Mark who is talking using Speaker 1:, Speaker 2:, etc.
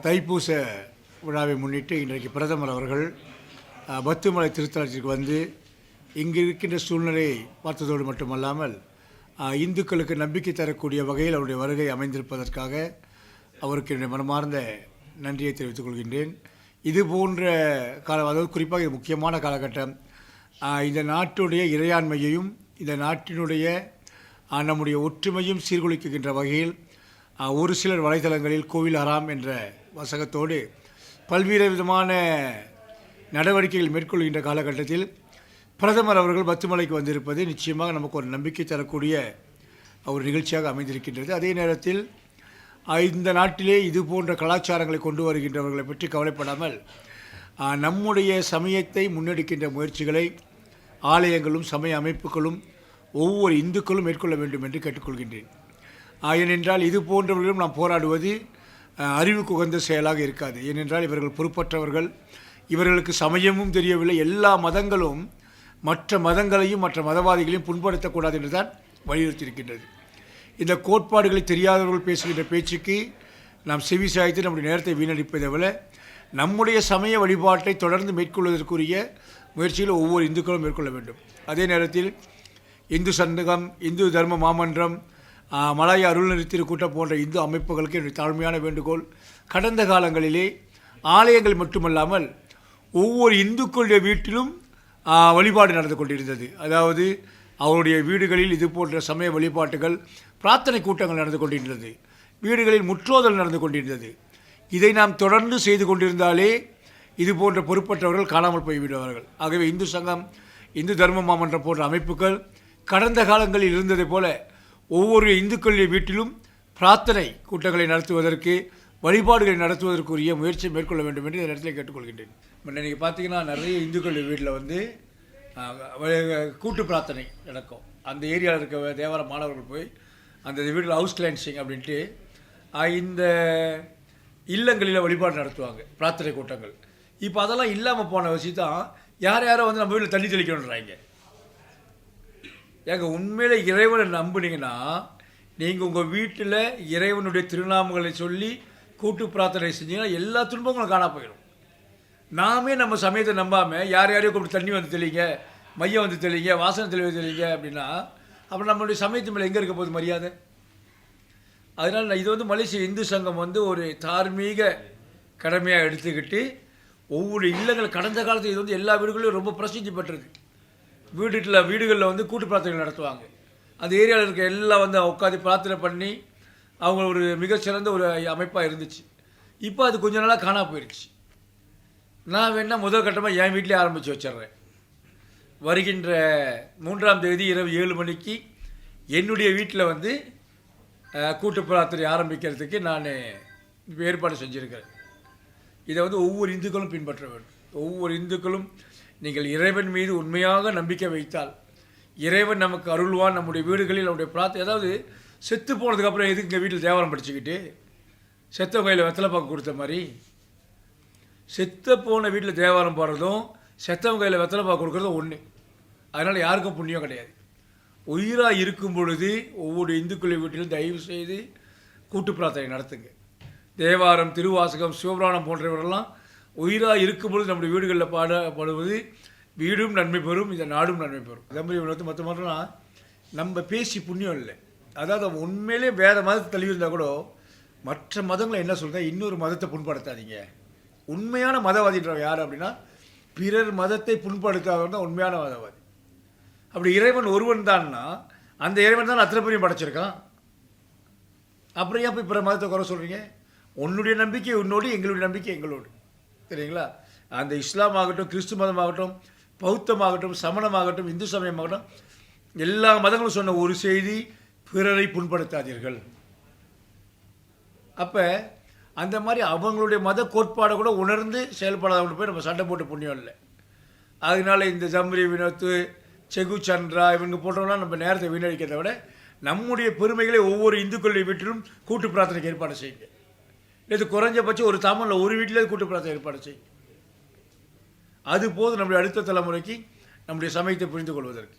Speaker 1: தைப்பூச விழாவை முன்னிட்டு இன்றைக்கு பிரதமர் அவர்கள் பத்துமலை திருத்தலத்திற்கு வந்து இங்கு இருக்கின்ற சூழ்நிலையை பார்த்ததோடு மட்டுமல்லாமல் இந்துக்களுக்கு நம்பிக்கை தரக்கூடிய வகையில் அவருடைய வருகை அமைந்திருப்பதற்காக அவருக்கு என்னுடைய மனமார்ந்த நன்றியை தெரிவித்துக் கொள்கின்றேன். இது போன்ற அதாவது குறிப்பாக இது முக்கியமான காலகட்டம். இந்த நாட்டுடைய இறையாண்மையையும் இந்த நாட்டினுடைய நம்முடைய ஒற்றுமையும் சீர்குலைக்கின்ற வகையில் ஒரு சிலர் வலைதளங்களில் கோவில் ஹராம் என்ற வசகத்தோடு பல்வேறு விதமான நடவடிக்கைகள் மேற்கொள்கின்ற காலகட்டத்தில் பிரதமர் அவர்கள் பத்துமலைக்கு வந்திருப்பது நிச்சயமாக நமக்கு ஒரு நம்பிக்கை தரக்கூடிய ஒரு நிகழ்ச்சியாக அமைந்திருக்கின்றது. அதே நேரத்தில் இந்த நாட்டிலே இது போன்ற கலாச்சாரங்களை கொண்டு வருகின்றவர்களை பற்றி கவலைப்படாமல் நம்முடைய சமயத்தை முன்னெடுக்கின்ற முயற்சிகளை ஆலயங்களும் சமய அமைப்புகளும் ஒவ்வொரு இந்துக்களும் மேற்கொள்ள வேண்டும் என்று கேட்டுக்கொள்கின்றேன். ஏனென்றால் இது போன்றவர்களும் நாம் போராடுவது அறிவுக்கு உகந்த செயலாக இருக்காது. ஏனென்றால் இவர்கள் பொறுப்பற்றவர்கள், இவர்களுக்கு சமயமும் தெரியவில்லை. எல்லா மதங்களும் மற்ற மதங்களையும் மற்ற மதவாதிகளையும் புண்படுத்தக்கூடாது என்று தான் வலியுறுத்தியிருக்கின்றது. இந்த கோட்பாடுகளை தெரியாதவர்கள் பேசுகின்ற பேச்சுக்கு நாம் செவி சாய்த்து நம்முடைய நேரத்தை வீணடிப்பதை விட நம்முடைய சமய வழிபாட்டை தொடர்ந்து மேற்கொள்வதற்குரிய முயற்சிகளை ஒவ்வொரு இந்துக்களும் மேற்கொள்ள வேண்டும். அதே நேரத்தில் இந்து சண்முகம், இந்து தர்ம மாமன்றம், மலாய அருள்நெறி திருக்கூட்டம் போன்ற இந்து அமைப்புகளுக்கு என்னுடைய தாழ்மையான வேண்டுகோள், கடந்த காலங்களிலே ஆலயங்கள் மட்டுமல்லாமல் ஒவ்வொரு இந்துக்களுடைய வீட்டிலும் வழிபாடு நடந்து கொண்டிருந்தது. அதாவது அவருடைய வீடுகளில் இது போன்ற சமய வழிபாட்டுகள், பிரார்த்தனை கூட்டங்கள் நடந்து கொண்டிருந்தது. வீடுகளில் முற்றோதல் நடந்து கொண்டிருந்தது. இதை நாம் தொடர்ந்து செய்து கொண்டிருந்தாலே இது போன்ற பொறுப்பற்றவர்கள் காணாமல் போய்விடுவார்கள். ஆகவே இந்து சங்கம், இந்து தர்ம மாமன்றம் போன்ற அமைப்புகள் கடந்த காலங்களில் இருந்ததை போல ஒவ்வொரு இந்துக்களுடைய வீட்டிலும் பிரார்த்தனை கூட்டங்களை நடத்துவதற்கு, வழிபாடுகளை நடத்துவதற்குரிய முயற்சியை மேற்கொள்ள வேண்டும் என்று இந்த இடத்துல கேட்டுக்கொள்கின்றேன். நீங்கள் பார்த்தீங்கன்னா நிறைய இந்துக்களுடைய வீட்டில் வந்து கூட்டு பிரார்த்தனை நடக்கும். அந்த ஏரியாவில் இருக்க தேவார மாணவர்கள் போய் அந்த வீட்டில் ஹவுஸ் கிளென்சிங் அப்படின்ட்டு இந்த இல்லங்களில் வழிபாடு நடத்துவாங்க, பிரார்த்தனை கூட்டங்கள். இப்போ அதெல்லாம் இல்லாமல் போன விஷயத்தான் யாரோ வந்து நம்ம வீட்டில் தண்ணி தெளிக்கணுன்றாங்க. ஏங்க, உண்மையில இறைவனை நம்புனீங்கன்னா நீங்கள் உங்கள் வீட்டில் இறைவனுடைய திருநாமங்களை சொல்லி கூட்டு பிரார்த்தனை செஞ்சீங்கன்னா எல்லா துன்பங்களும் காணா போயிடும். நாமே நம்ம சமயத்தை நம்பாமல் யாரையும் கூப்பிட்டு தண்ணி வந்து தெளிங்க, மையம் வந்து தெளிங்க, வாசனை தெளிங்க அப்படின்னா அப்புறம் நம்மளுடைய சமயத்து மேலே எங்கே இருக்க போகுது மரியாதை? அதனால் இது வந்து மலேசிய இந்து சங்கம் வந்து ஒரு தார்மீக கடமையாக எடுத்துக்கிட்டு ஒவ்வொரு இல்லங்கள், கடந்த காலத்தில் இது வந்து எல்லா வீடுகளிலும் ரொம்ப பிரசித்தி பெற்றது. வீடுகளில் வந்து கூட்டு பிரார்த்தனை நடத்துவாங்க. அந்த ஏரியாவில் இருக்க எல்லாம் வந்து உட்காந்து பிரார்த்தனை பண்ணி அவங்க ஒரு மிகச்சிறந்த ஒரு அமைப்பாக இருந்துச்சு. இப்போ அது கொஞ்ச நாளாக காணா போயிடுச்சு. நான் வேணால் முதல் கட்டமாக என் வீட்டிலே ஆரம்பித்து வச்சிட்றேன். வருகின்ற 3ஆம் தேதி இரவு 7 மணிக்கு என்னுடைய வீட்டில் வந்து கூட்டு பிரார்த்தனை ஆரம்பிக்கிறதுக்கு நான் ஏற்பாடு செஞ்சுருக்கிறேன். இதை வந்து ஒவ்வொரு இந்துக்களும் பின்பற்ற வேண்டும். ஒவ்வொரு இந்துக்களும் நீங்கள் இறைவன் மீது உண்மையாக நம்பிக்கை வைத்தால் இறைவன் நமக்கு அருள்வான். நம்முடைய வீடுகளில் நம்முடைய பிரார்த்தனை, அதாவது செத்து போனதுக்கப்புறம் எதுக்கு இங்கே வீட்டில் தேவாரம் படிச்சுக்கிட்டு செத்த கையில் வெத்தலைப்பாக்கு கொடுத்த மாதிரி, செத்த போன வீட்டில் தேவாரம் பாடுறதும் செத்தவங்க கையில் வெத்தலைப்பாக்கு கொடுக்குறதும் ஒன்று. அதனால் யாருக்கும் புண்ணியம் கிடையாது. உயிராக இருக்கும் பொழுது ஒவ்வொரு இந்துக்களின் வீட்டிலும் தயவு செய்து கூட்டு பிரார்த்தனை நடத்துங்க. தேவாரம், திருவாசகம், சிவபுராணம் போன்றவரெல்லாம் உயிராக இருக்கும் பொழுது நம்முடைய வீடுகளில் பாடப்படுவது வீடும் நன்மை பெறும், இந்த நாடும் நன்மை பெறும். தம்பி வந்து மற்றனா நம்ம பேசி புண்ணியம் இல்லை. அதாவது உண்மையிலே வேறு மதத்தை தள்ளியிருந்தால் கூட மற்ற மதங்களை என்ன சொல்கிறேன், இன்னொரு மதத்தை புண்படுத்தாதீங்க. உண்மையான மதவாதின்றவன் யார் அப்படின்னா பிறர் மதத்தை புண்படுத்தாதவன் தான் உண்மையான மதவாதி. அப்படி இறைவன் ஒருவன் தான்னா அந்த இறைவன் தான் அத்தனை பேரையும் படைச்சிருக்கான். அப்புறம் ஏன் போய் பிற மதத்தை குறை சொல்கிறீங்க? உன்னுடைய நம்பிக்கை உன்னோடு, எங்களுடைய நம்பிக்கை எங்களோடு. சரிங்களா? அந்த இஸ்லாம் ஆகட்டும், கிறிஸ்து மதமாகட்டும், பௌத்தமாகட்டும், சமணமாகட்டும், இந்து சமயமாகட்டும், எல்லா மதங்களும் சொன்ன ஒரு செய்தி, பிறரை புண்படுத்தாதீர்கள். அப்போ அந்த மாதிரி அவங்களுடைய மத கோட்பாடை கூட உணர்ந்து செயல்படாதவங்க போய் நம்ம சண்டை போட்டு புண்ணியம் இல்லை. அதனால இந்த ஜம்ரி வினோத்து, செகு சந்திரா இவங்க போன்றவங்களாம் நம்ம நேரத்தை வீணடிக்கிறத விட நம்முடைய பெருமைகளை ஒவ்வொரு இந்துக்களுடைய வீட்டிலும் கூட்டு பிரார்த்தனைக்கு ஏற்பாடு செய்யுங்க. இது குறைஞ்சபட்சம் ஒரு தமிழில் ஒரு வீட்டிலே கூட்டு பிரார்த்தனை ஏற்பாடு செய்யும். அதுபோது நம்முடைய அடுத்த தலைமுறைக்கு நம்முடைய சமயத்தை புரிந்து கொள்வதற்கு.